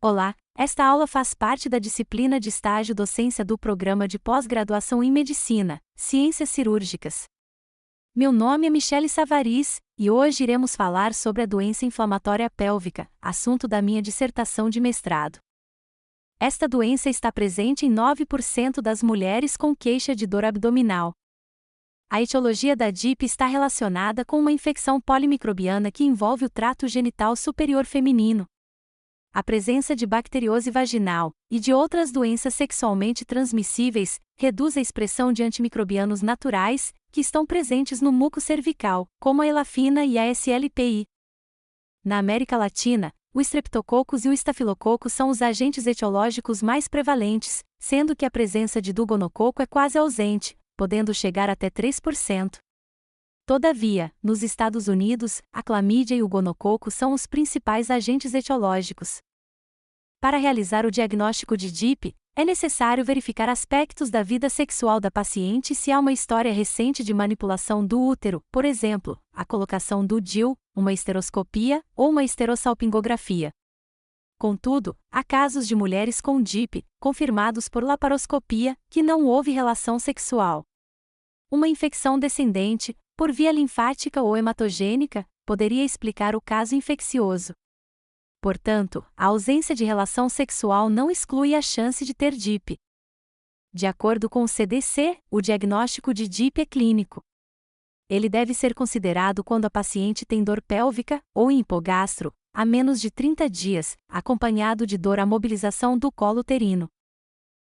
Olá, esta aula faz parte da disciplina de estágio docência do programa de pós-graduação em Medicina, Ciências Cirúrgicas. Meu nome é Michele Savariz, e hoje iremos falar sobre a doença inflamatória pélvica, assunto da minha dissertação de mestrado. Esta doença está presente em 9% das mulheres com queixa de dor abdominal. A etiologia da DIP está relacionada com uma infecção polimicrobiana que envolve o trato genital superior feminino. A presença de bacteriose vaginal e de outras doenças sexualmente transmissíveis reduz a expressão de antimicrobianos naturais, que estão presentes no muco cervical, como a elafina e a SLPI. Na América Latina, o Streptococcus e o Estafilococcus são os agentes etiológicos mais prevalentes, sendo que a presença de Dugonococo é quase ausente, podendo chegar até 3%. Todavia, nos Estados Unidos, a clamídia e o gonococo são os principais agentes etiológicos. Para realizar o diagnóstico de DIP, é necessário verificar aspectos da vida sexual da paciente e se há uma história recente de manipulação do útero, por exemplo, a colocação do DIU, uma esteroscopia ou uma esterossalpingografia. Contudo, há casos de mulheres com DIP, confirmados por laparoscopia, que não houve relação sexual. Uma infecção descendente, por via linfática ou hematogênica, poderia explicar o caso infeccioso. Portanto, a ausência de relação sexual não exclui a chance de ter DIP. De acordo com o CDC, o diagnóstico de DIP é clínico. Ele deve ser considerado quando a paciente tem dor pélvica, ou em hipogastro, há menos de 30 dias, acompanhado de dor à mobilização do colo uterino.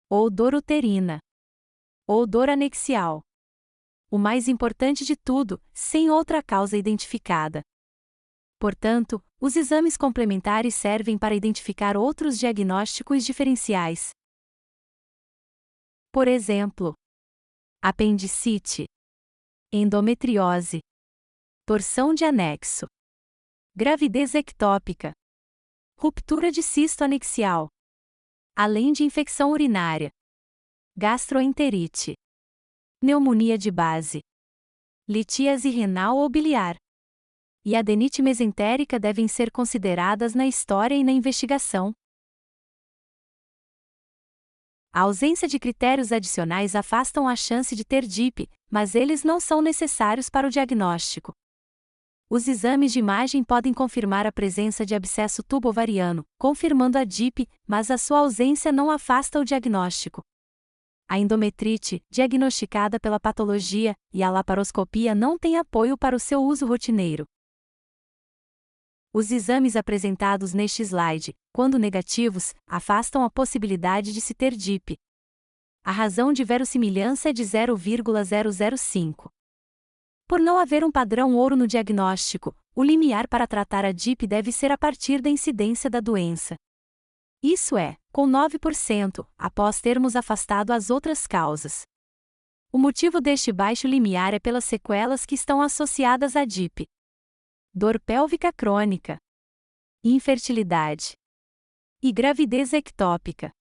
Ou dor uterina. Ou dor anexial. O mais importante de tudo, sem outra causa identificada. Portanto, os exames complementares servem para identificar outros diagnósticos diferenciais. Por exemplo, apendicite, endometriose, torção de anexo, gravidez ectópica, ruptura de cisto anexial, além de infecção urinária, gastroenterite, pneumonia de base, litíase renal ou biliar. E adenite mesentérica devem ser consideradas na história e na investigação. A ausência de critérios adicionais afastam a chance de ter DIP, mas eles não são necessários para o diagnóstico. Os exames de imagem podem confirmar a presença de abscesso tubo-ovariano, confirmando a DIP, mas a sua ausência não afasta o diagnóstico. A endometrite, diagnosticada pela patologia, e a laparoscopia não têm apoio para o seu uso rotineiro. Os exames apresentados neste slide, quando negativos, afastam a possibilidade de se ter DIP. A razão de verossimilhança é de 0,005. Por não haver um padrão ouro no diagnóstico, o limiar para tratar a DIP deve ser a partir da incidência da doença. Isso é, com 9%, após termos afastado as outras causas. O motivo deste baixo limiar é pelas sequelas que estão associadas à DIP. Dor pélvica crônica, infertilidade e gravidez ectópica.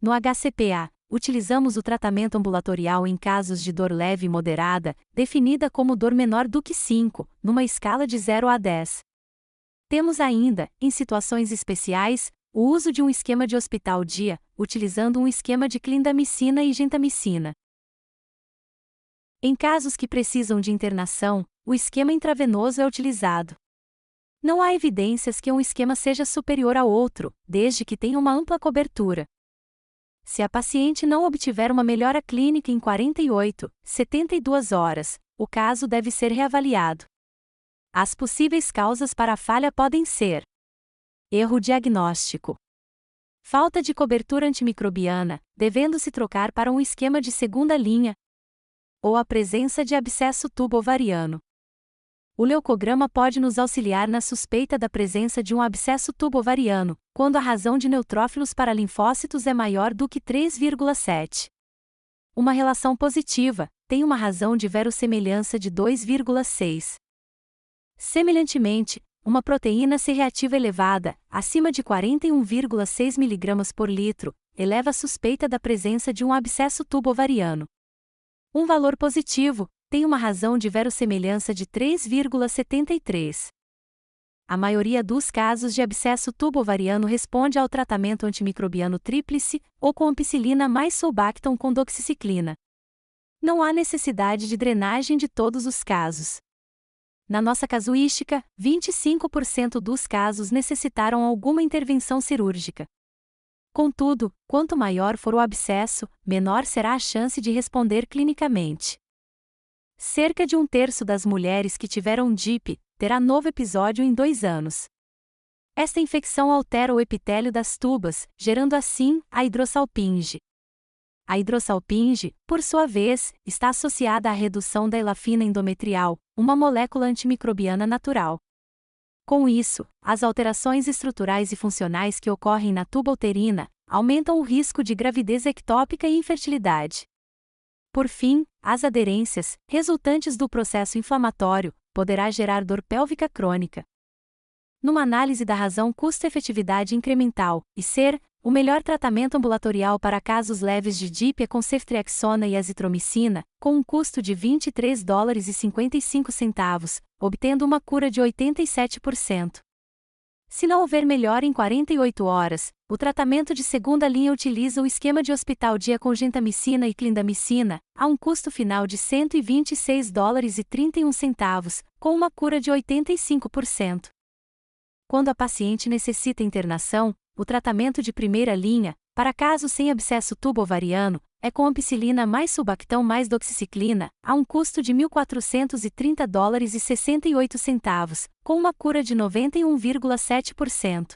No HCPA, utilizamos o tratamento ambulatorial em casos de dor leve e moderada, definida como dor menor do que 5, numa escala de 0 a 10. Temos ainda, em situações especiais, o uso de um esquema de hospital-dia, utilizando um esquema de clindamicina e gentamicina. Em casos que precisam de internação, o esquema intravenoso é utilizado. Não há evidências que um esquema seja superior ao outro, desde que tenha uma ampla cobertura. Se a paciente não obtiver uma melhora clínica em 48, 72 horas, o caso deve ser reavaliado. As possíveis causas para a falha podem ser: erro diagnóstico, falta de cobertura antimicrobiana, devendo-se trocar para um esquema de segunda linha, ou a presença de abscesso tubo-ovariano. O leucograma pode nos auxiliar na suspeita da presença de um abscesso tubo-ovariano, quando a razão de neutrófilos para linfócitos é maior do que 3,7. Uma relação positiva tem uma razão de verossemelhança de 2,6. Semelhantemente, uma proteína C reativa elevada, acima de 41,6 mg por litro, eleva a suspeita da presença de um abscesso tubo-ovariano. Um valor positivo tem uma razão de verossemelhança de 3,73. A maioria dos casos de abscesso tubo-ovariano responde ao tratamento antimicrobiano tríplice ou com ampicilina mais sulbactam com doxiciclina. Não há necessidade de drenagem de todos os casos. Na nossa casuística, 25% dos casos necessitaram alguma intervenção cirúrgica. Contudo, quanto maior for o abscesso, menor será a chance de responder clinicamente. Cerca de 1/3 das mulheres que tiveram DIP terá novo episódio em 2 anos. Esta infecção altera o epitélio das tubas, gerando assim a hidrossalpinge. A hidrossalpinge, por sua vez, está associada à redução da elafina endometrial, uma molécula antimicrobiana natural. Com isso, as alterações estruturais e funcionais que ocorrem na tuba uterina aumentam o risco de gravidez ectópica e infertilidade. Por fim, as aderências, resultantes do processo inflamatório, poderá gerar dor pélvica crônica. Numa análise da razão custo-efetividade incremental, e ser, o melhor tratamento ambulatorial para casos leves de DIP é com ceftriaxona e azitromicina, com um custo de $23,55, obtendo uma cura de 87%. Se não houver melhora em 48 horas, o tratamento de segunda linha utiliza o esquema de hospital dia com gentamicina e clindamicina, a um custo final de $126,31, com uma cura de 85%. Quando a paciente necessita internação, o tratamento de primeira linha, para casos sem abscesso tubo-ovariano, é com ampicilina mais sulbactam mais doxiciclina, a um custo de $1.430,68, com uma cura de 91,7%.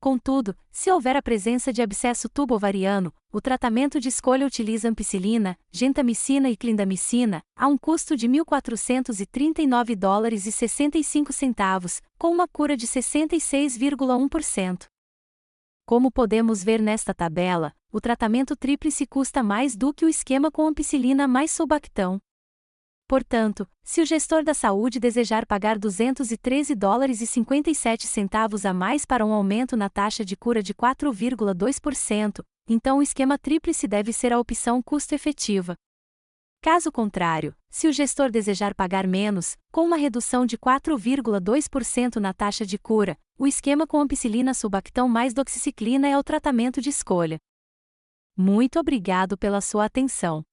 Contudo, se houver a presença de abscesso tubo-ovariano, o tratamento de escolha utiliza ampicilina, gentamicina e clindamicina, a um custo de $1.439,65, com uma cura de 66,1%. Como podemos ver nesta tabela, o tratamento tríplice custa mais do que o esquema com ampicilina mais sulbactam. Portanto, se o gestor da saúde desejar pagar $213,57 a mais para um aumento na taxa de cura de 4,2%, então o esquema tríplice deve ser a opção custo-efetiva. Caso contrário, se o gestor desejar pagar menos, com uma redução de 4,2% na taxa de cura, o esquema com ampicilina sulbactam mais doxiciclina é o tratamento de escolha. Muito obrigado pela sua atenção.